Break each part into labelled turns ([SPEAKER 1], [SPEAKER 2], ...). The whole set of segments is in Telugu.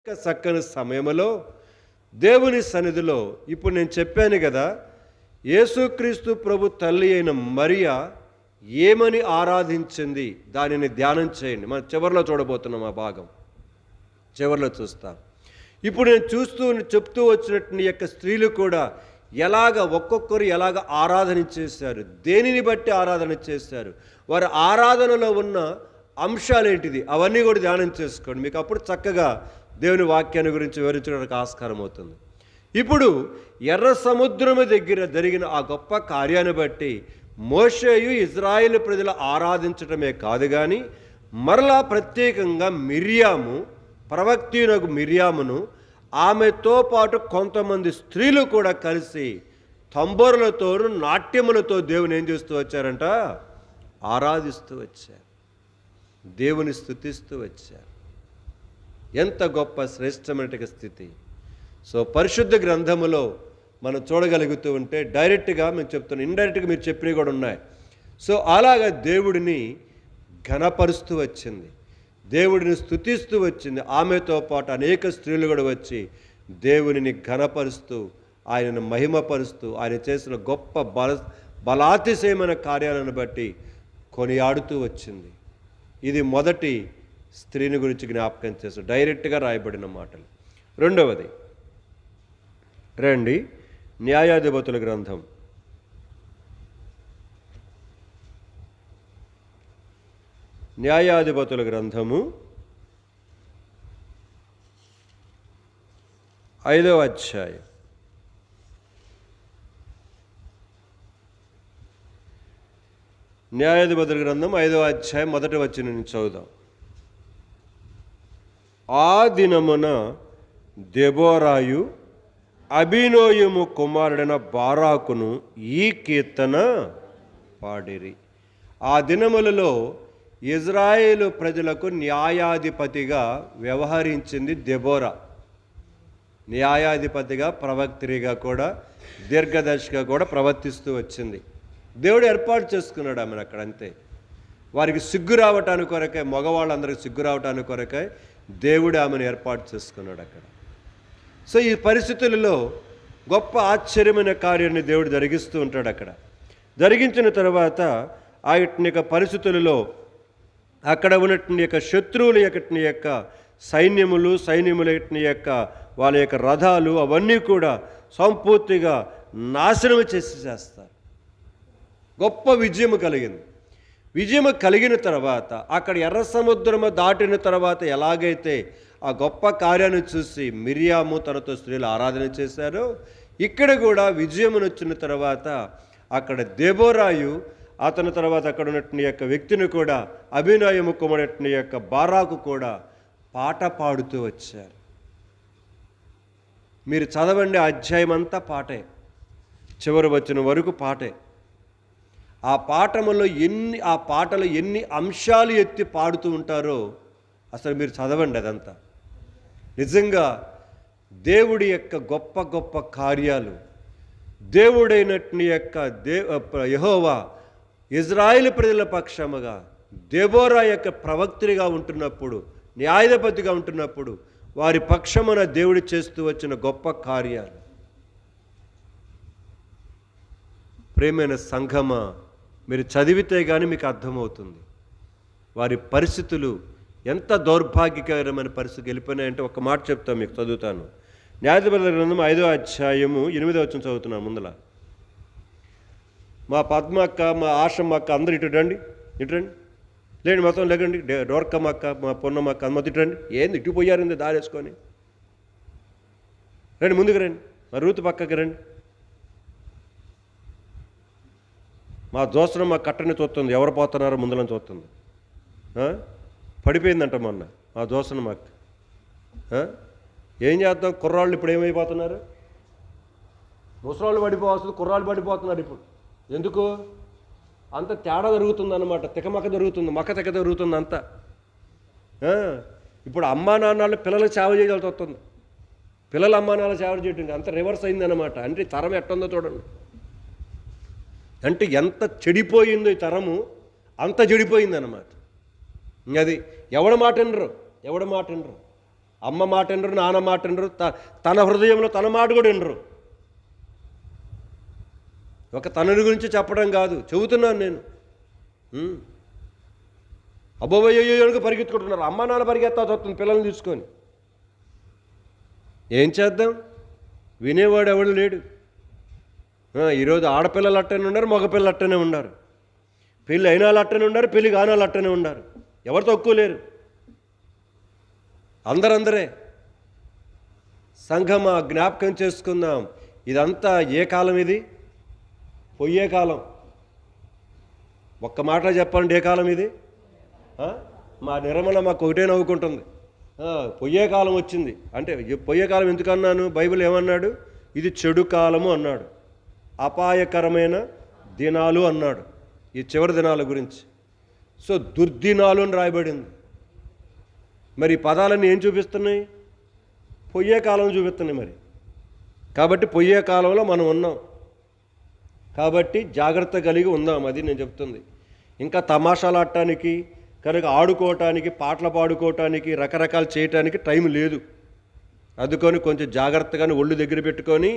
[SPEAKER 1] చక్కని సమయంలో దేవుని సన్నిధిలో ఇప్పుడు నేను చెప్పాను కదా, యేసుక్రీస్తు ప్రభు తల్లి అయిన మరియా ఏమని ఆరాధించింది, దానిని ధ్యానం చేయండి. మనం చివరిలో చూడబోతున్నాం, ఆ భాగం చివరిలో చూస్తాం. ఇప్పుడు నేను చెప్తూ వచ్చినట్టు నీ యొక్క స్త్రీలు కూడా ఒక్కొక్కరు ఎలాగ ఆరాధన చేశారు, దేనిని బట్టి ఆరాధన చేశారు, వారి ఆరాధనలో ఉన్న అంశాలేంటిది, అవన్నీ కూడా ధ్యానం చేసుకోండి. మీకు అప్పుడు చక్కగా దేవుని వాక్యాన్ని గురించి వివరించడానికి ఆస్కారం అవుతుంది. ఇప్పుడు ఎర్ర సముద్రము దగ్గర జరిగిన ఆ గొప్ప కార్యాన్ని బట్టి మోషేయు ఇజ్రాయేలు ప్రజలు ఆరాధించటమే కాదు, కానీ మరలా ప్రత్యేకంగా మిర్యాము, ప్రవక్తినగు మిర్యామును, ఆమెతో పాటు కొంతమంది స్త్రీలు కూడా కలిసి తంబోరులతో నాట్యములతో దేవుని ఏం చేస్తూ వచ్చారంట, ఆరాధిస్తూ వచ్చారు, దేవుని స్తుతిస్తూ వచ్చారు. ఎంత గొప్ప శ్రేష్టమైన స్థితి. సో పరిశుద్ధ గ్రంథములో మనం చూడగలుగుతూ ఉంటే డైరెక్ట్గా మేము చెప్తున్నాం, ఇండైరెక్ట్గా మీరు చెప్పినవి కూడా ఉన్నాయి. సో అలాగా దేవుడిని ఘనపరుస్తూ వచ్చింది, దేవుడిని స్తుతిస్తూ వచ్చింది. ఆమెతో పాటు అనేక స్త్రీలు కూడా వచ్చి దేవునిని ఘనపరుస్తూ, ఆయనను మహిమపరుస్తూ, ఆయన చేసిన గొప్ప బలాతిశయమైన కార్యాలను బట్టి కొనియాడుతూ వచ్చింది. ఇది మొదటి స్త్రీని గురించి జ్ఞాపకం చేస్తూ డైరెక్ట్గా రాయబడిన మాటలు. రెండవది రండి, న్యాయాధిపతుల గ్రంథం. న్యాయాధిపతుల గ్రంథము 5వ అధ్యాయం. న్యాయాధిపతుల గ్రంథం 5వ అధ్యాయం మొదటి వచనం నుంచి చదువుదాం. ఆ దినమున దెబోరాయు అబీనోయము కుమారుడైన బారాకును ఈ కీర్తన పాడిరి. ఆ దినములలో ఇజ్రాయేలు ప్రజలకు న్యాయాధిపతిగా వ్యవహరించింది దెబోరా. న్యాయాధిపతిగా, ప్రవక్త్రిగా కూడా, దీర్ఘదర్శిగా కూడా ప్రవర్తిస్తూ వచ్చింది. దేవుడు ఏర్పాటు చేసుకున్నాడు ఆమెను అక్కడ. అంతే, వారికి సిగ్గు రావటానికి కొరకై, మగవాళ్ళందరికీ సిగ్గు రావటానికి కొరకై దేవుడు ఆమెను ఏర్పాటు చేసుకున్నాడు అక్కడ. సో ఈ పరిస్థితులలో గొప్ప ఆశ్చర్యమైన కార్యాన్ని దేవుడు జరిగిస్తూ ఉంటాడు అక్కడ. జరిగించిన తర్వాత ఆ పరిస్థితులలో అక్కడ ఉన్నటువంటి యొక్క శత్రువుల యొక్క సైన్యముల యొక్క వాళ్ళ యొక్క రథాలు అవన్నీ కూడా సంపూర్తిగా నాశనం చేస్తారు. గొప్ప విజయం కలిగింది. విజయం కలిగిన తర్వాత అక్కడ ఎర్ర సముద్రము దాటిన తర్వాత ఎలాగైతే ఆ గొప్ప కార్యాన్ని చూసి మిర్యాము తనతో స్త్రీలు ఆరాధన చేశారో, ఇక్కడ కూడా విజయమును వచ్చిన తర్వాత అక్కడ దెబోరాయు, అతని తర్వాత అక్కడ ఉన్నటువంటి యొక్క వ్యక్తిని కూడా, అభినయము కుమారుని యొక్క బారాకు కూడా పాట పాడుతూ వచ్చారు. మీరు చదవండి, అధ్యాయం అంతా పాటే, చివరి వచ్చిన వరకు పాటే. ఆ పాటలో ఎన్ని అంశాలు ఎత్తి పాడుతూ ఉంటారో అసలు మీరు చదవండి. అదంతా నిజంగా దేవుడి యొక్క గొప్ప గొప్ప కార్యాలు. దేవుడైనట్టు యొక్క యెహోవా ఇజ్రాయేలు ప్రజల పక్షముగా దెబోరా యొక్క ప్రవక్త్రిగా ఉంటున్నప్పుడు, న్యాయాధిపతిగా ఉంటున్నప్పుడు వారి పక్షమున దేవుడు చేస్తూ వచ్చిన గొప్ప కార్యాలు. ప్రేమైన సంఘమా, మీరు చదివితే కానీ మీకు అర్థమవుతుంది వారి పరిస్థితులు ఎంత దౌర్భాగ్యకరమైన పరిస్థితికి వెళ్ళిపోయినాయంటే. ఒక మాట చెప్తాను, మీకు చదువుతాను. న్యాయాధిపతుల గ్రంథం 5వ అధ్యాయము 8వ వచనం చదువుతున్నాను ముందల. మా పద్మక్క, మా ఆశమ్మ అక్క అందరూ ఇటు రండి. లేండి, మొత్తం లేకండి. డోర్కమ్మ అక్క, మా పొన్నమ్మ మొత్తం ఇటు రండి. ఏంది ఇటు పోయారు దారేసుకొని? రండి, ముందుకు రండి. మా రూతు పక్కకి రండి. మా దోసరం మా కట్టని చూస్తుంది, ఎవరు పోతున్నారో ముందులని చూస్తుంది. పడిపోయిందంట మొన్న మా దోసన మాకు. ఏం చేద్దాం, కుర్రాళ్ళు ఇప్పుడు ఏమైపోతున్నారు? ముసరాళ్ళు పడిపోవస్తుంది, కుర్రాళ్ళు పడిపోతున్నారు ఇప్పుడు. ఎందుకు? అంత తేడా జరుగుతుందన్నమాట, తికమక జరుగుతుంది, తెక జరుగుతుంది అంతా. ఇప్పుడు అమ్మా నాన్నలు పిల్లలకు సేవ చేయాల్సి వస్తుంది, పిల్లలు అమ్మా నాన్న సేవ చేయటం అంత రివర్స్ అయిందన్నమాట. అంటే తరం ఎట్టుందో చూడండి. అంటే ఎంత చెడిపోయిందో ఈ తరము, అంత చెడిపోయిందన్నమాట. అది ఎవడ మాట వినరు. అమ్మ మాట వినరు, నాన్న మాట వినరు, తన హృదయంలో తన మాట కూడా వినరు. ఒక తనని గురించి చెప్పడం కాదు, చెబుతున్నాను నేను. అబ్బోయ్యోకి పరిగెత్తుకుంటున్నారు, అమ్మ నాన్న పరిగెత్తా వస్తుంది పిల్లల్ని తీసుకొని. ఏం చేద్దాం? వినేవాడు ఎవడు లేడు. ఈరోజు ఆడపిల్లలు అట్టనే ఉన్నారు, మగపిల్లలు అట్టనే ఉన్నారు. పెళ్ళి అయిన వాళ్ళు అట్టనే ఉన్నారు, పెళ్ళి కాని వాళ్ళు అట్టనే ఉన్నారు. ఎవరు తక్కువ లేరు, అందరే. సంఘమా, జ్ఞాపకం చేసుకుందాం, ఇదంతా ఏ కాలం? ఇది పొయ్యే కాలం. ఒక్క మాట చెప్పాలంటే ఏ కాలం ఇది? మా నిర్మల మాకు ఒకటే నవ్వుకుంటుంది, పొయ్యే కాలం వచ్చింది అంటే. పొయ్యే కాలం ఎందుకన్నాను? బైబిల్ ఏమన్నాడు? ఇది చెడు కాలము అన్నాడు, అపాయకరమైన దినాలు అన్నాడు, ఈ చివరి దినాల గురించి. సో దుర్దినాలు అని రాయబడింది. మరి ఈ పదాలన్నీ ఏం చూపిస్తున్నాయి? పొయ్యే కాలం చూపిస్తున్నాయి మరి. కాబట్టి పొయ్యే కాలంలో మనం ఉన్నాం, కాబట్టి జాగ్రత్త కలిగి ఉందాం, అది నేను చెప్తుంది. ఇంకా తమాషాలు ఆడటానికి, కనుక ఆడుకోవటానికి, పాటలు పాడుకోవటానికి, రకరకాలు చేయటానికి టైం లేదు. అందుకొని కొంచెం జాగ్రత్తగానే ఒళ్ళు దగ్గర పెట్టుకొని,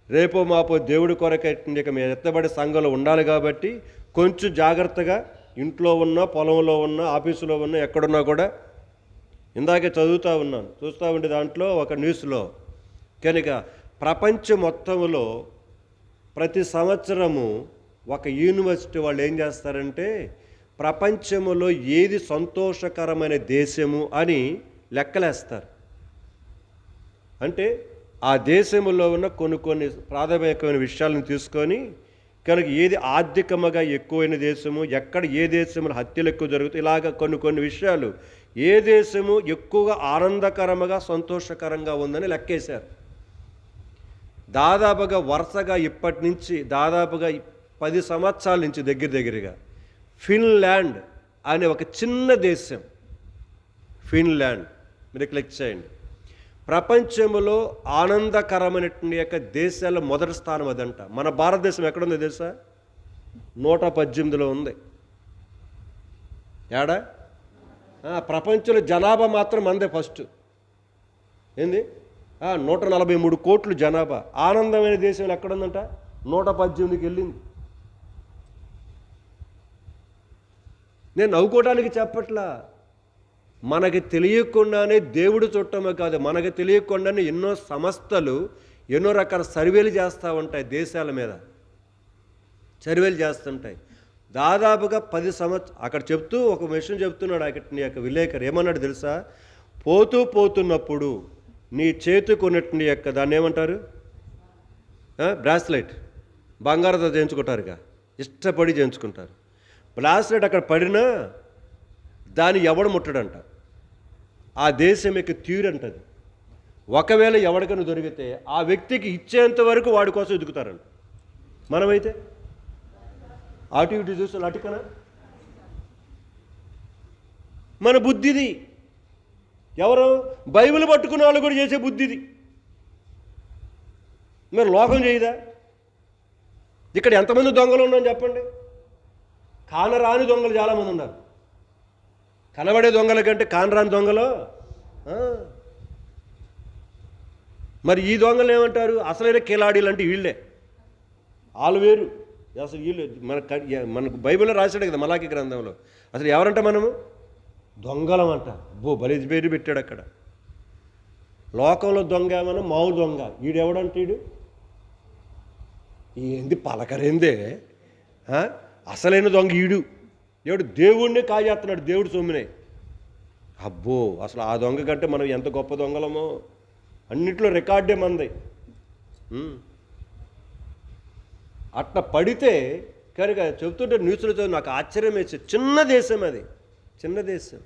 [SPEAKER 1] రేపో మాపో దేవుడి కొరకే మీరు ఎత్తబడే సంఘంలో ఉండాలి. కాబట్టి కొంచెం జాగ్రత్తగా ఇంట్లో ఉన్నా, పొలంలో ఉన్నా, ఆఫీసులో ఉన్నా, ఎక్కడున్నా కూడా. ఇందాకే చూస్తూ ఉండే దాంట్లో ఒక న్యూస్లో, కనుక ప్రపంచం మొత్తంలో ప్రతి సంవత్సరము ఒక యూనివర్సిటీ వాళ్ళు ఏం చేస్తారంటే, ప్రపంచంలో ఏది సంతోషకరమైన దేశము అని లెక్కలేస్తారు. అంటే ఆ దేశంలో ఉన్న కొన్ని ప్రాథమికమైన విషయాలను తీసుకొని, కనుక ఏది ఆర్థికంగా ఎక్కువైన దేశము, ఎక్కడ ఏ దేశంలో హత్యలు ఎక్కువ జరుగుతాయి, ఇలాగ కొన్ని విషయాలు, ఏ దేశము ఎక్కువగా ఆనందకరంగా సంతోషకరంగా ఉందని లెక్కేశారు. దాదాపుగా వరుసగా ఇప్పటి నుంచి దాదాపుగా 10 సంవత్సరాల నుంచి దగ్గరగా ఫిన్లాండ్ అనే ఒక చిన్న దేశం, ఫిన్లాండ్, మీరు క్లిక్ చేయండి, ప్రపంచంలో ఆనందకరమైనటువంటి యొక్క దేశాల మొదటి స్థానం అదంట. మన భారతదేశం ఎక్కడుందో తెలుసా? 118లో ఉంది. ఏడా? ప్రపంచంలో జనాభా మాత్రం మనదే ఫస్ట్. ఏంది? 143 కోట్లు జనాభా. ఆనందమైన దేశంలో ఎక్కడుందంట? 118కి వెళ్ళింది. నేను నవ్వుకోవడానికి చెప్పట్లా, మనకి తెలియకుండానే దేవుడు చుట్టమే కాదు, మనకి తెలియకుండానే ఎన్నో సంస్థలు ఎన్నో రకాల సర్వేలు చేస్తూ ఉంటాయి, దేశాల మీద సర్వేలు చేస్తుంటాయి. దాదాపుగా 10 సంవత్సరాలు అక్కడ చెప్తూ ఒక విషయం చెప్తున్నాడు అక్కడ నీ యొక్క విలేకరు. ఏమన్నాడు తెలుసా? పోతున్నప్పుడు నీ చేతికి ఉన్నటువంటి యొక్క దాన్ని ఏమంటారు? బ్రాస్లెట్, బంగారంతో చేయించుకుంటారుగా, ఇష్టపడి చేయించుకుంటారు. బ్రాస్లెట్ అక్కడ పడినా దాన్ని ఎవడు ముట్టడంట, ఆ దేశం యొక్క తీరంటది. ఒకవేళ ఎవరికైనా దొరికితే ఆ వ్యక్తికి ఇచ్చేంత వరకు వాడి కోసం ఎదుగుతారంట. మనమైతే అటు ఇటు చూసి అటుకనా? మన బుద్ధిది. ఎవరు? బైబిల్ పట్టుకున్న వాళ్ళు కూడా చేసే బుద్ధిది. మరి లోకం చేయదా? ఇక్కడ ఎంతమంది దొంగలు ఉన్నారని చెప్పండి. కానరాని దొంగలు చాలామంది ఉన్నారు. కనబడే దొంగల కంటే కానరాని దొంగలు. మరి ఈ దొంగలు ఏమంటారు? అసలైన కిలాడీలు అంటే వీళ్ళే. వాళ్ళు వేరు. అసలు వీళ్ళు మనకు బైబిల్లో రాశాడు కదా, మలాకి గ్రంథంలో. అసలు ఎవరంట మనము? దొంగలం అంట. బలి పేరు పెట్టాడు అక్కడ. లోకంలో దొంగ ఏమన్నా మామూలు దొంగ. వీడెవడంటాడు? ఏంది పలకరేందే? అసలైన దొంగ ఈడు. దేవుడు దేవుడిని కాజేస్తున్నాడు, దేవుడు సొమ్మినే. అబ్బో, అసలు ఆ దొంగ కంటే మనం ఎంత గొప్ప దొంగలమో. అన్నిట్లో రికార్డే మంది. అట్లా పడితే కనుక చెబుతుంటే న్యూస్లో చదివి నాకు ఆశ్చర్యం వేసి, చిన్న దేశం అది, చిన్న దేశం.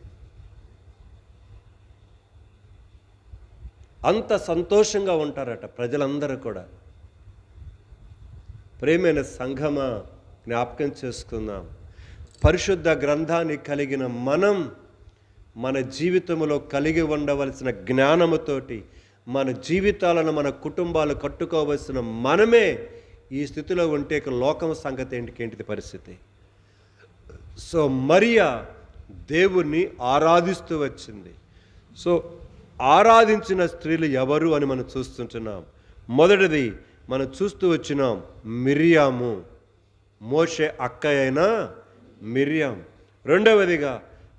[SPEAKER 1] అంత సంతోషంగా ఉంటారట ప్రజలందరూ కూడా. ప్రేమైన సంఘమా, జ్ఞాపకం చేసుకుందాం, పరిశుద్ధ గ్రంథాన్ని కలిగిన మనం మన జీవితంలో కలిగి ఉండవలసిన జ్ఞానముతోటి మన జీవితాలను, మన కుటుంబాలు కట్టుకోవలసిన మనమే ఈ స్థితిలో ఉంటే లోకం సంగతి ఏంటిది పరిస్థితి? సో మరియా దేవుణ్ణి ఆరాధిస్తూ వచ్చింది. సో ఆరాధించిన స్త్రీలు ఎవరు అని మనం చూస్తుంటున్నాం. మొదటిది మనం చూస్తూ వచ్చినాం, మిరియాము, మోషే అక్క అయిన మిరియాం. రెండవదిగా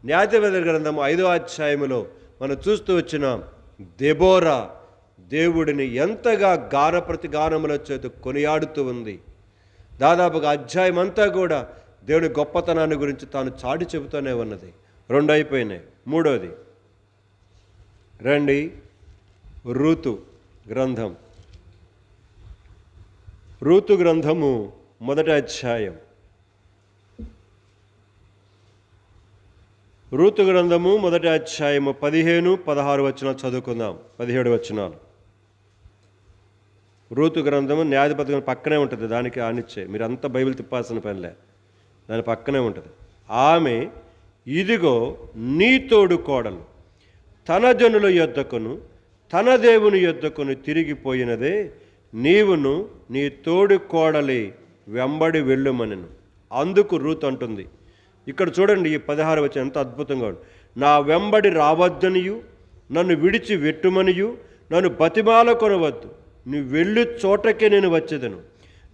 [SPEAKER 1] న్యాయాధిపతుల గ్రంథము 5వ అధ్యాయములో మనం చూస్తూ వచ్చినాం, దెబోరా దేవుడిని ఎంతగా గానప్రతి గానముల చేత కొనియాడుతూ ఉంది. దాదాపుగా అధ్యాయం అంతా కూడా దేవుని గొప్పతనాన్ని గురించి తాను చాటి చెబుతూనే ఉన్నది. 2 అయిపోయినాయి. మూడవది రండి, రూతు గ్రంథం. రూతు గ్రంథము 1వ అధ్యాయం. రూతు గ్రంథము 1వ అధ్యాయము 15, 16 వచనాలు చదువుకుందాం. 17 వచనాలు. రూతు గ్రంథము న్యాయాధిపతి పక్కనే ఉంటుంది, దానికి ఆనిచ్చే మీరంతా బైబిల్ తిప్పాల్సిన పనిలే, దాని పక్కనే ఉంటుంది. ఆమె, ఇదిగో నీ తోడు కోడలు తన జనుల యొద్దకును తన దేవుని యొద్దకును తిరిగిపోయినదే, నీవును నీ తోడు కోడలి వెంబడి వెళ్ళుమనెను. అందుకు రూతు అంటుంది, ఇక్కడ చూడండి ఈ 16 వచనం ఎంత అద్భుతంగా ఉంది. నా వెంబడి రావద్దనియు నన్ను విడిచి వెట్టుమనియు నన్ను బతిమాల కొనవద్దు, నువ్వు వెళ్ళు చోటకే నేను వచ్చేదను,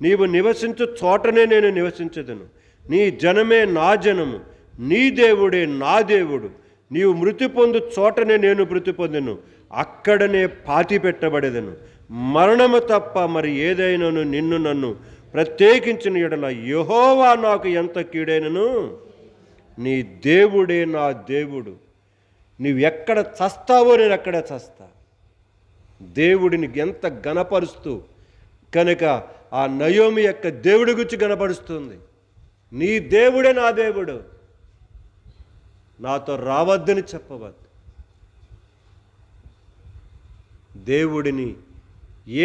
[SPEAKER 1] నీవు నివసించు చోటనే నేను నివసించేదను, నీ జనమే నా జనము, నీ దేవుడే నా దేవుడు, నీవు మృతి పొందు చోటనే నేను మృతి పొందెను, అక్కడనే పాతి పెట్టబడేదను, మరణము తప్ప మరి ఏదైనాను నిన్ను నన్ను ప్రత్యేకించిన ఎడల యెహోవా నాకు ఎంత కీడైనను, నీ దేవుడే నా దేవుడు, నీవు ఎక్కడ చస్తావో నేను అక్కడే చస్తా. దేవుడిని ఎంత గణపరుస్తూ కనుక ఆ నయోమి యొక్క దేవుడి గురించి గణపరుస్తుంది. నీ దేవుడే నా దేవుడు, నాతో రావద్దని చెప్పవద్దు. దేవుడిని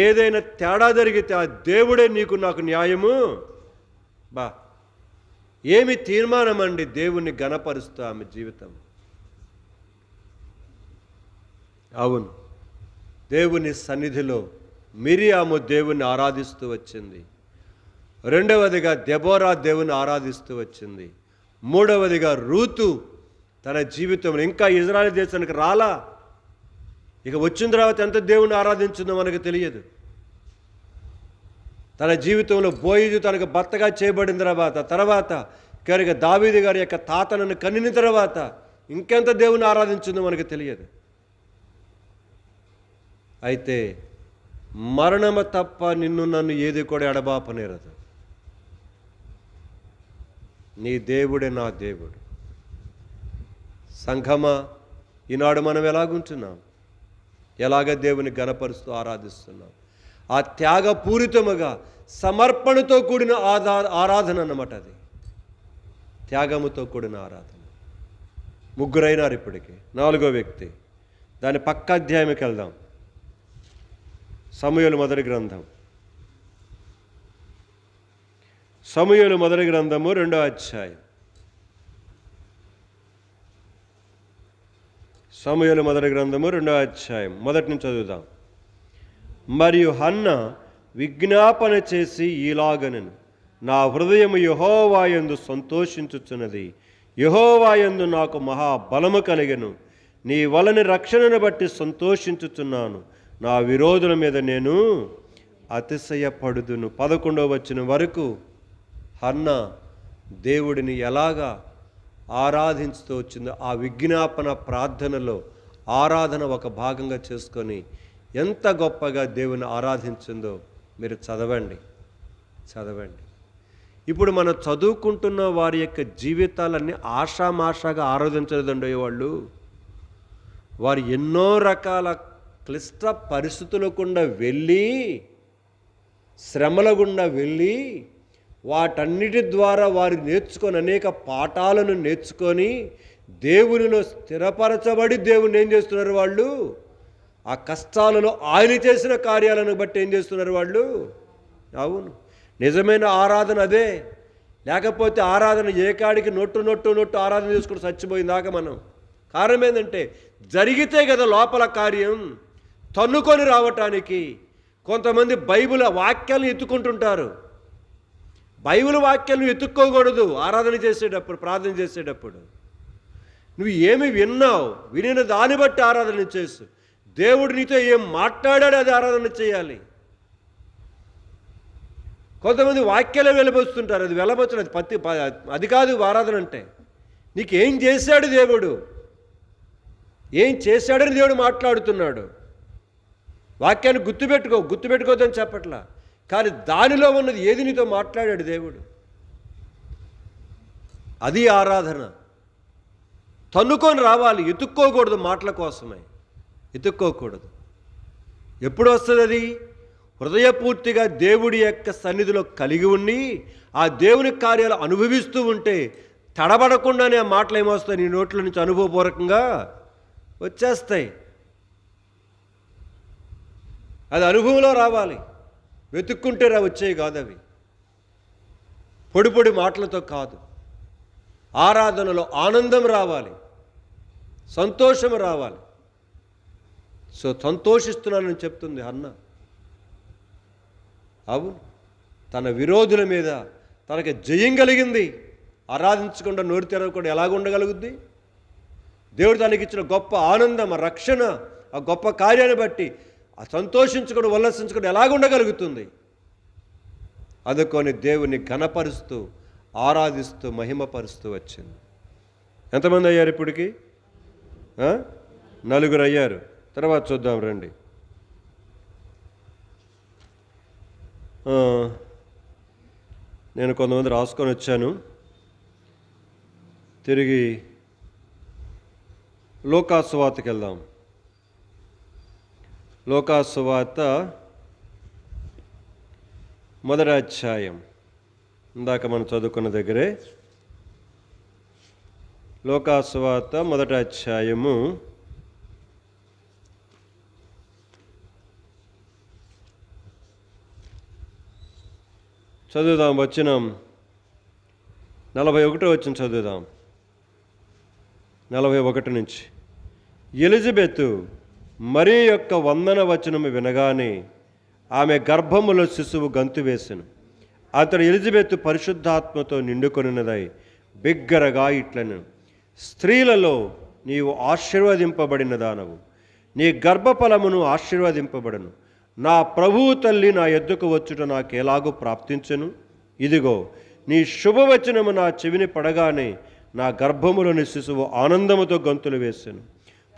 [SPEAKER 1] ఏదైనా తేడా జరిగితే ఆ దేవుడే నీకు నాకు న్యాయము. ఏమి తీర్మానం అండి దేవుణ్ణి గణపరుస్తూ ఆమె జీవితం. అవును, దేవుని సన్నిధిలో మిరియాము దేవుణ్ణి ఆరాధిస్తూ వచ్చింది. రెండవదిగా దెబోరా దేవుని ఆరాధిస్తూ వచ్చింది. మూడవదిగా రూతు తన జీవితంలో ఇంకా ఇజ్రాయెల్ దేశానికి రాలా, ఇక వచ్చిన తర్వాత ఎంత దేవుని ఆరాధించిందో మనకు తెలియదు. తన జీవితంలో బోయజు తనకు భర్తగా చేయబడిన తర్వాత కనుక దావీదు గారి యొక్క తాతనను కనిన తర్వాత ఇంకెంత దేవుని ఆరాధించిందో మనకు తెలియదు. అయితే మరణము తప్ప నిన్ను నన్ను ఏది కూడా ఎడబాపనేరదు. నీ దేవుడే నా దేవుడు. సంఘమా, ఈనాడు మనం ఎలాగుంటున్నాం, ఎలాగ దేవుని గణపరుస్తూ ఆరాధిస్తున్నాం. ఆ త్యాగపూరితముగా సమర్పణతో కూడిన ఆరాధన అన్నమాట. అది త్యాగముతో కూడిన ఆరాధన. ముగ్గురైనారు ఇప్పటికి. 4వ వ్యక్తి, దాని పక్క అధ్యాయంకి వెళ్దాం. సమూయేలు మొదటి గ్రంథం. సమూయేలు మొదటి గ్రంథము 2వ అధ్యాయం. సమూయేలు మొదటి గ్రంథము 2వ అధ్యాయం మొదటి నుంచి చదువుదాం. మరియు హన్న విజ్ఞాపన చేసి ఇలాగనెను, నా హృదయము యెహోవాయందు సంతోషించుచున్నది, యెహోవాయందు నాకు మహాబలము కలిగెను, నీ వలని రక్షణను బట్టి సంతోషించుచున్నాను, నా విరోధుల మీద నేను అతిశయపడుదును. 11వ వచనం వరకు హన్న దేవుడిని ఎలాగా ఆరాధించుతూ వచ్చిందో ఆ విజ్ఞాపన ప్రార్థనలో ఆరాధన ఒక భాగంగా చేసుకొని ఎంత గొప్పగా దేవుని ఆరాధించిందో మీరు చదవండి. ఇప్పుడు మనం చదువుకుంటున్న వారి యొక్క జీవితాలన్నీ ఆషామాషాగా ఆరాధించలేదండి. వారు ఎన్నో రకాల క్లిష్ట పరిస్థితుల గుండా వెళ్ళి, శ్రమల గుండా వెళ్ళి, వాటన్నిటి ద్వారా వారు నేర్చుకొని అనేక పాఠాలను నేర్చుకొని దేవునిలో స్థిరపరచబడి దేవుని ఏం చేస్తున్నారు వాళ్ళు? ఆ కష్టాలలో ఆయన చేసిన కార్యాలను బట్టి ఏం చేస్తున్నారు వాళ్ళు? అవును, నిజమైన ఆరాధన అదే. లేకపోతే ఆరాధన ఏకాడికి నొట్టు ఆరాధన చేసుకుని చచ్చిపోయిందాక మనం. కారణం ఏంటంటే జరిగితే కదా లోపల కార్యం. తన్నుకొని రావటానికి కొంతమంది బైబిల్ వాక్యాలను ఎత్తుకుంటుంటారు. బైబిల్ వాక్యాలను ఎత్తుక్కోకూడదు. ఆరాధన చేసేటప్పుడు, ప్రార్థన చేసేటప్పుడు నువ్వు ఏమి విన్నావు, వినిన దాన్ని బట్టి ఆరాధన చేసు. దేవుడు నీతో ఏం మాట్లాడాడు అది ఆరాధన చేయాలి. కొంతమంది వాక్యాలే వెలబోస్తుంటారు, అది వెలబోచ్చడం, అది కాదు ఆరాధన అంటే. నీకేం చేశాడు దేవుడు, ఏం చేశాడని దేవుడు మాట్లాడుతున్నాడు. వాక్యాన్ని గుర్తుపెట్టుకోవద్దని చెప్పట్లా, కానీ దానిలో ఉన్నది ఏది నీతో మాట్లాడాడు దేవుడు, అది ఆరాధన. తన్నుకొని రావాలి, ఎత్తుక్కోకూడదు, మాటల కోసమే ఎత్తుక్కోకూడదు. ఎప్పుడు వస్తుంది అది? హృదయపూర్తిగా దేవుడి యొక్క సన్నిధిలో కలిగి ఉండి ఆ దేవుని కార్యాలు అనుభవిస్తూ ఉంటే తడబడకుండానే ఆ మాటలు ఏమొస్తాయి, నీ నోట్ల నుంచి అనుభవపూర్వకంగా వచ్చేస్తాయి. అది అనుభవంలో రావాలి, వెతుక్కుంటే వచ్చేవి కాదు అవి, పొడి పొడి మాటలతో కాదు. ఆరాధనలో ఆనందం రావాలి, సంతోషం రావాలి. సో సంతోషిస్తున్నానని చెప్తుంది హన్న. అవును, తన విరోధుల మీద తనకి జయం కలిగింది. ఆరాధించకుండా నోరు తెరవకుండా ఎలాగ ఉండగలుగుద్ది? దేవుడు తనకి ఇచ్చిన గొప్ప ఆనందం, ఆ రక్షణ, ఆ గొప్ప కార్యాన్ని బట్టి ఆ సంతోషించుకొని ఉల్లాసించుకొని ఎలాగ ఉండగలుగుతుంది? అందుకొని దేవుని ఘనపరుస్తూ ఆరాధిస్తూ మహిమపరుస్తూ వచ్చింది. ఎంతమంది అయ్యారు ఇప్పటికి? 4 అయ్యారు. తర్వాత చూద్దాం రండి. నేను కొంతమంది రాసుకొని వచ్చాను. తిరిగి లూకా సువార్తకి వెళ్దాం. లూకా సువార్త 1వ అధ్యాయం, ఇందాక మనం చదువుకున్న దగ్గరే. లూకా సువార్త 1వ అధ్యాయము 41వ వచనం చదువుదాం. 41 నుంచి. ఎలిజబెతు మరియ యొక్క వందన వచనము వినగానే ఆమె గర్భములో శిశువు గంతు వేసెను. అతడు ఎలిజబెతు పరిశుద్ధాత్మతో నిండుకొనినదై బిగ్గరగా ఇట్లను, స్త్రీలలో నీవు ఆశీర్వదింపబడిన దానవు, నీ గర్భఫలమును ఆశీర్వదింపబడను. నా ప్రభువు తల్లి నా యొద్దకు వచ్చుట నాకెలాగూ ప్రాప్తించెను? ఇదిగో నీ శుభవచనము నా చెవిని పడగానే నా గర్భములోని శిశువు ఆనందముతో గంతులు వేసెను.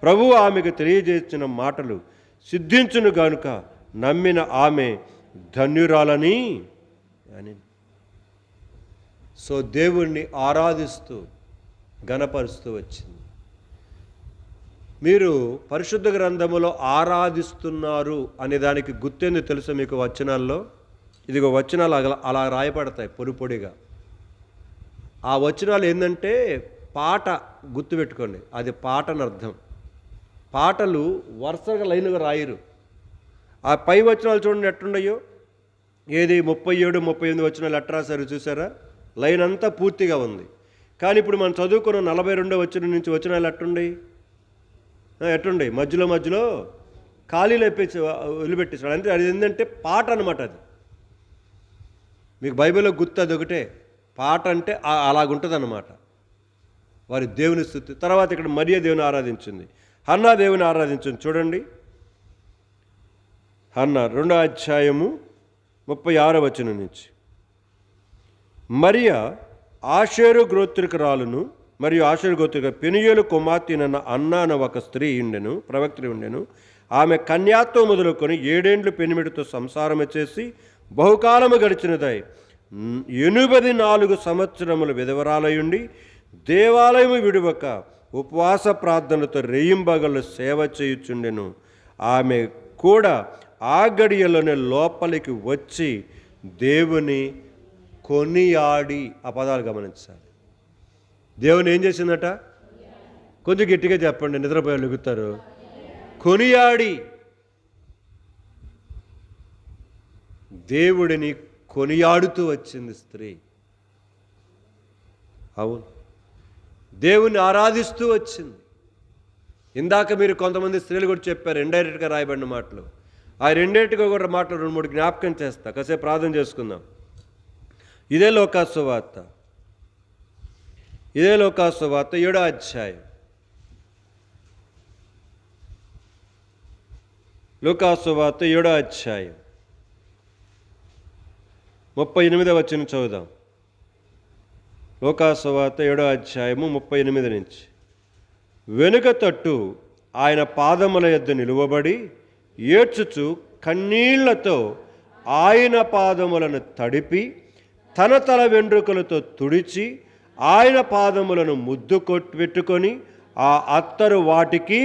[SPEAKER 1] ప్రభువు ఆమెకు తెలియజేసిన మాటలు సిద్ధించును గనుక నమ్మిన ఆమె ధన్యురాలని అని. సో దేవుణ్ణి ఆరాధిస్తూ ఘనపరుస్తూ వచ్చింది. మీరు పరిశుద్ధ గ్రంథములో ఆరాధిస్తున్నారు అనే దానికి గుర్తేందుకు తెలుసు మీకు? వచనాల్లో ఇదిగో వచనాలు అలా రాయబడతాయి పొడిగా. ఆ వచనాలు ఏంటంటే పాట, గుర్తుపెట్టుకోండి, అది పాట అని అర్థం. పాటలు వరుసగా లైన్గా రాయరు. ఆ పై వచనాలు చూడండి ఎట్లున్నాయో, ఏది 37, 38 వచనాలు ఎట్లా రాశారు చూసారా? లైన్ అంతా పూర్తిగా ఉంది. కానీ ఇప్పుడు మనం చదువుకున్న 42వ వచనం నుంచి వచనాలు ఎట్టుండే మధ్యలో ఖాళీలు వదిలిపెట్టేసాడు. అంటే అది ఏంటంటే పాట అనమాట. అది మీకు బైబిల్లో గుర్తు అది ఒకటే. పాట అంటే అలాగుంటుంది అన్నమాట. వారి దేవుని స్తుతి. తర్వాత ఇక్కడ మరియ దేవుని ఆరాధించింది, హన్నా దేవుని ఆరాధించింది. చూడండి, హన్నా 2వ అధ్యాయము 36వ వచనం నుంచి. మరియ ఆషేరు గోత్రికురాలును మరియు ఆషేరు గోత్రిక పెనుయేలు కుమార్తెనన్న అన్న అన్న ఒక స్త్రీ ఉండెను, ప్రవక్త్రి ఉండెను. ఆమె కన్యాత్వం మొదలుకొని 7 పెనిమిడితో సంసారము చేసి బహుకాలము గడిచినదై 84 సంవత్సరములు విధవరాలయుండి దేవాలయము విడువక ఉపవాస ప్రార్థనతో రేయింబగళ్ళు సేవ చేయుచుండెను. ఆమె కూడా ఆ గడియలోనే లోపలికి వచ్చి దేవుని కొనియాడి. ఆ పదాలు గమనించాలి. దేవుని ఏం చేసిందట? కొంచెం గట్టిగా చెప్పండి, నిద్రపోయి లెగుతారు. కొనియాడి, దేవుడిని కొనియాడుతూ వచ్చింది స్త్రీ. అవును, దేవుని ఆరాధిస్తూ వచ్చింది. ఇందాక మీరు కొంతమంది స్త్రీలు కూడా చెప్పారు ఇండైరెక్ట్గా రాయబడిన మాటలు. ఆ రెండేటిగా కూడా మాటలు 2-3 జ్ఞాపకం చేస్తా. కాసేపు ప్రార్థన చేసుకుందాం. ఇదే లూకా సువార్త 7వ అధ్యాయం లూకాసు సువార్త 7వ అధ్యాయం 38వ వచనం చదువుదాం. లూకాసు సువార్త 7వ అధ్యాయము 38 నుంచి. వెనుక తట్టు ఆయన పాదముల యొద్ద నిలువబడి ఏడ్చుచు కన్నీళ్లతో ఆయన పాదములను తడిపి తన తల వెంట్రుకలతో తుడిచి ఆయన పాదములను ముద్దు పెట్టుకొని ఆ అత్తరు వాటికి.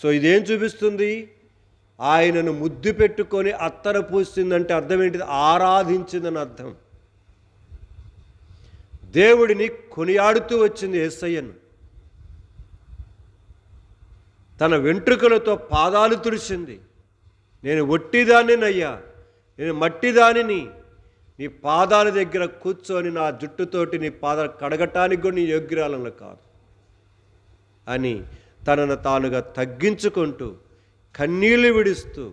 [SPEAKER 1] సో ఇదేం చూపిస్తుంది? ఆయనను ముద్దు పెట్టుకొని అత్తర పూసిందంటే అర్థం ఏంటిది? ఆరాధించిందని అర్థం. దేవుడిని కొనియాడుతూ వచ్చింది యేసయ్యను. తన వెంట్రుకలతో పాదాలు తుడిచింది. నేను ఒట్టిదానినయ్యా, నేను మట్టిదానిని, నీ పాదాల దగ్గర కూర్చొని నా జుట్టుతోటి నీ పాదాలు కడగటానికి కూడా నీ యోగ్యురాలను కాదు అని తనను తానుగా తగ్గించుకుంటూ కన్నీళ్లు విడుస్తూ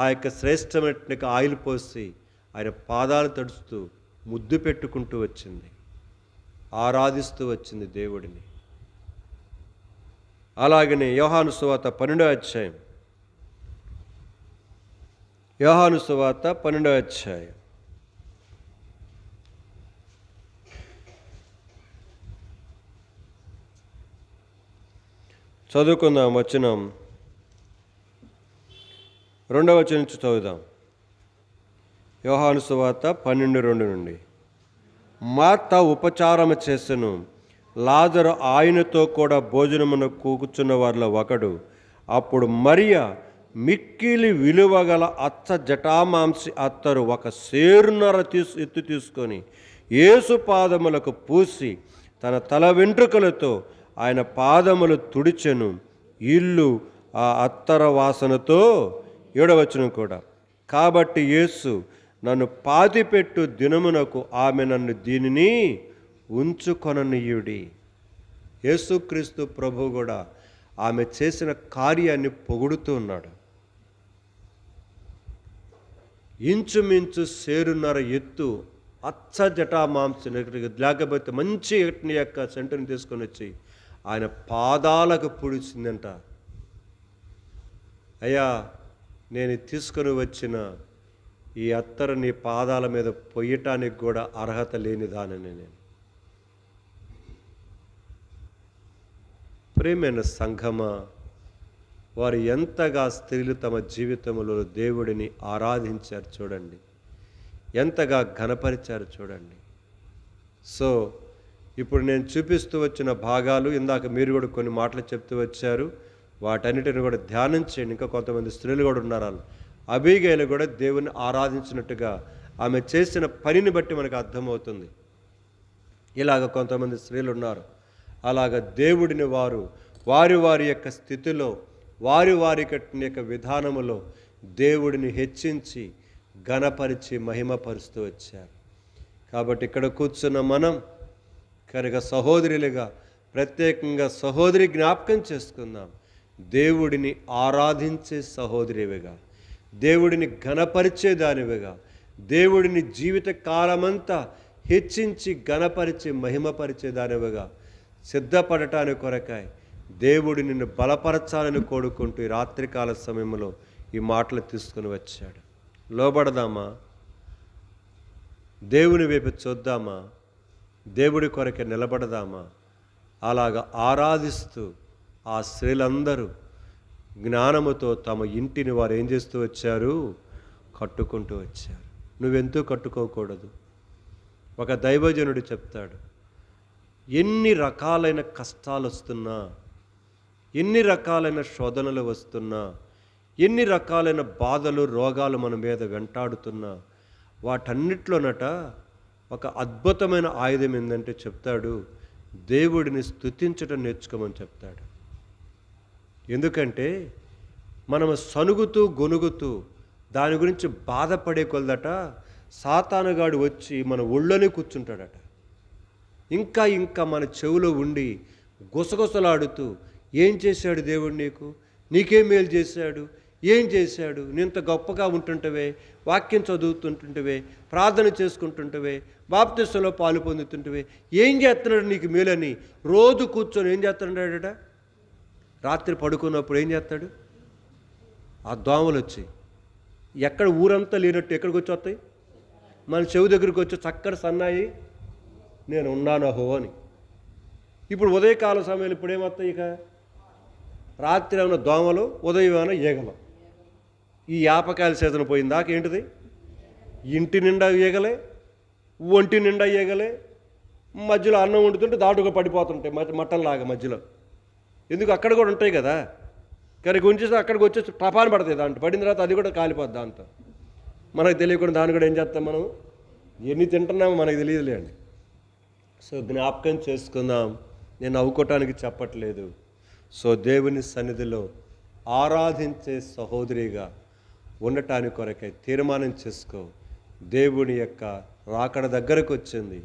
[SPEAKER 1] ఆ యొక్క శ్రేష్టమైన ఆయిల్ పోసి ఆయన పాదాలు తడుస్తూ ముద్దు పెట్టుకుంటూ వచ్చింది, ఆరాధిస్తూ వచ్చింది దేవుడిని. అలాగనే యోహాను సువార్త 12వ అధ్యాయం, యోహాను సువార్త 12వ అధ్యాయం చదువుకుందాం. వచనం 2వ వచనం నుంచి చదువుదాం. యోహాను సువార్త 12:2 నుండి. మార్త ఉపచారము చేసెను, లాజరు ఆయనతో కూడా భోజనమున కూర్చున్న వారిలో ఒకడు. అప్పుడు మరియ మిక్కిలి విలువగల అచ్చ జటామాంసి అత్తరు ఒక సేరున్నర ఎత్తు తీసుకొని యేసు పాదములకు పూసి తన తల వెంట్రుకలతో ఆయన పాదములు తుడిచెను. ఇల్లు ఆ అత్తర వాసనతో. 7వ వచనం కూడా. కాబట్టి యేసు, నన్ను పాతిపెట్టు దినమునకు ఆమె నన్ను దీనిని ఉంచుకొననీయుడి. యేసుక్రీస్తు ప్రభు కూడా ఆమె చేసిన కార్యాన్ని పొగుడుతూ ఉన్నాడు. ఇంచుమించు సేరున్నర ఎత్తు అచ్చ జటా మాంసం, లేకపోతే మంచి ఎట్ని యొక్క సెంటుని తీసుకొని వచ్చి ఆయన పాదాలకు పొడిచిందంట. అయ్యా, నేను తీసుకొని వచ్చిన ఈ అత్తరు నీ పాదాల మీద పొయ్యటానికి కూడా అర్హత లేనిదానని నేను. ప్రేమైన సంఘమా, వారు ఎంతగా స్త్రీలు తమ జీవితంలో దేవుడిని ఆరాధించారు చూడండి, ఎంతగా ఘనపరిచారు చూడండి. సో ఇప్పుడు నేను చూపిస్తూ వచ్చిన భాగాలు, ఇందాక మీరు కూడా కొన్ని మాటలు చెప్తూ వచ్చారు, వాటన్నిటిని కూడా ధ్యానం చేయండి. ఇంకా కొంతమంది స్త్రీలు కూడా ఉన్నారు. అబీగైలు కూడా దేవుని ఆరాధించినట్టుగా ఆమె చేసిన పనిని బట్టి మనకు అర్థమవుతుంది. ఇలాగ కొంతమంది స్త్రీలు ఉన్నారు. అలాగ దేవుడిని వారి వారి యొక్క స్థితిలో, వారి వారి యొక్క విధానములో దేవుడిని హెచ్చించి ఘనపరిచి మహిమపరుస్తూ వచ్చారు. కాబట్టి ఇక్కడ కూర్చున్న మనం కనుక సహోదరులుగా ప్రత్యేకంగా సహోదరి జ్ఞాపకం చేసుకుందాం. దేవుడిని ఆరాధించే సహోదరివిగా, దేవుడిని ఘనపరిచేదానివిగా, దేవుడిని జీవిత కాలమంతా హెచ్చించి ఘనపరిచి మహిమపరిచేదానివిగా సిద్ధపడటానికి కొరకాయ దేవుడు నిన్ను బలపరచాలని కోరుకుంటూ ఈ రాత్రికాల సమయంలో ఈ మాటలు తీసుకుని వచ్చాడు. లోబడదామా? దేవుని వైపు చూద్దామా? దేవుడి కొరకే నిలబడదామా? అలాగ ఆరాధిస్తూ ఆ స్త్రీలందరూ జ్ఞానముతో తమ ఇంటిని వారు ఏం చేస్తూ వచ్చారు? కట్టుకుంటూ వచ్చారు. నువ్వెంతో కట్టుకోకూడదు. ఒక దైవజనుడు చెప్తాడు, ఎన్ని రకాలైన కష్టాలు వస్తున్నా, ఎన్ని రకాలైన శోధనలు వస్తున్నా, ఎన్ని రకాలైన బాధలు రోగాలు మన మీద వెంటాడుతున్నా, వాటన్నిట్లోనట ఒక అద్భుతమైన ఆయుధం ఏంటంటే చెప్తాడు, దేవుడిని స్తుతించడం నేర్చుకోమని చెప్తాడు. ఎందుకంటే మనము సనుగుతూ గొనుగుతూ దాని గురించి బాధపడే కొలదట సాతానుగాడు వచ్చి మన ఒళ్ళోనే కూర్చుంటాడట. ఇంకా ఇంకా మన చెవులో ఉండి గుసగుసలాడుతూ, ఏం చేశాడు దేవుడు నీకు, నీకేం మేలు చేశాడు, ఏం చేశాడు, నీంత గొప్పగా ఉంటుంటవే, వాక్యం చదువుతుంటుంటవే, ప్రార్థన చేసుకుంటుంటవే, బాప్తిసంలో పాలు పొందుతుంటవే, ఏం చేస్తున్నాడు నీకు మేలని రోజు కూర్చొని ఏం చేస్తున్నాడట? రాత్రి పడుకున్నప్పుడు ఏం చేస్తాడు? ఆ దోమలు వచ్చి ఎక్కడ ఊరంతా లేనట్టు ఎక్కడికి వచ్చి వస్తాయి? మన చెవి దగ్గరికి వచ్చి చక్కటి సన్నాయి నేను ఉన్నాను అహో అని. ఇప్పుడు ఉదయకాల సమయంలో ఇప్పుడు ఏమొస్తాయి? ఇక రాత్రి ఏమైనా దోమలు, ఉదయం ఏమైనా ఈగలు. ఈ యాపకాయల సీజన్ పోయిన దాకా ఏంటిది? ఇంటి నిండా ఈగలే, ఒంటి నిండా ఈగలే, మధ్యలో అన్నం వండుతుంటే దాటుగా పడిపోతుంటాయి మట్టంలాగా మధ్యలో. ఎందుకు? అక్కడ కూడా ఉంటాయి కదా. కానీ కొంచెం అక్కడికి వచ్చేసి టపాని పడుతుంది, దాంట్లో పడిన తర్వాత అది కూడా కాలిపోద్ది. దాంతో మనకు తెలియకుండా దాన్ని కూడా ఏం చేస్తాం మనం? ఎన్ని తింటున్నామో మనకు తెలియదులేండి. సో జ్ఞాపకం చేసుకుందాం. నేను నవ్వుకోవటానికి చెప్పట్లేదు. సో దేవుని సన్నిధిలో ఆరాధించే సహోదరిగా ఉండటానికి కొరకై తీర్మానం చేసుకో. దేవుని యొక్క రాకడ దగ్గరకు వచ్చింది,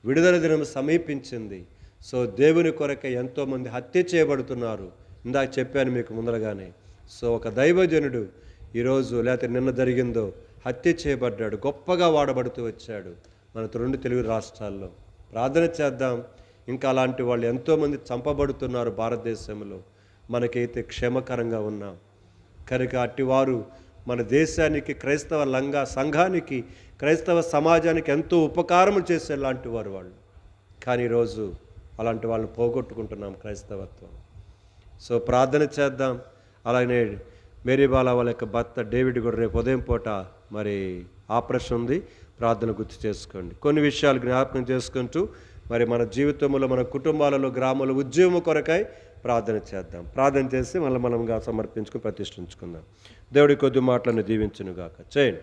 [SPEAKER 1] విడుదల దినం సమీపించింది. సో దేవుని కొరకై ఎంతోమంది హత్య చేయబడుతున్నారు. ఇందాక చెప్పాను మీకు ముందరగానే. సో ఒక దైవజనుడు ఈరోజు లేకపోతే నిన్న జరిగిందో హత్య చేయబడ్డాడు, గొప్పగా వాడబడుతూ వచ్చాడు మన 2 తెలుగు రాష్ట్రాల్లో. ప్రార్థన చేద్దాం. ఇంకా అలాంటి వాళ్ళు ఎంతోమంది చంపబడుతున్నారు భారతదేశంలో. మనకైతే క్షేమకరంగా ఉన్నాం కనుక అట్టివారు మన దేశానికి, క్రైస్తవ సంఘానికి, క్రైస్తవ సమాజానికి ఎంతో ఉపకారం చేసే లాంటి వారు వాళ్ళు. కానీ ఈరోజు అలాంటి వాళ్ళని పోగొట్టుకుంటున్నాం క్రైస్తవత్వం. సో ప్రార్థన చేద్దాం. అలాగే మేరీబాల వాళ్ళ యొక్క భర్త డేవిడ్ కూడా రేపు ఉదయం పూట మరి ఆపరేషన్ ఉంది, ప్రార్థన గుర్తు చేసుకోండి. కొన్ని విషయాలు జ్ఞాపకం చేసుకుంటూ మరి మన జీవితంలో, మన కుటుంబాలలో, గ్రామంలో ఉద్యమం కొరకై ప్రార్థన చేద్దాం. ప్రార్థన చేసి మనంగా సమర్పించుకుని ప్రతిష్ఠించుకుందాం. దేవుడి కొద్ది మాటలను దీవించునుగాక. చేయండి.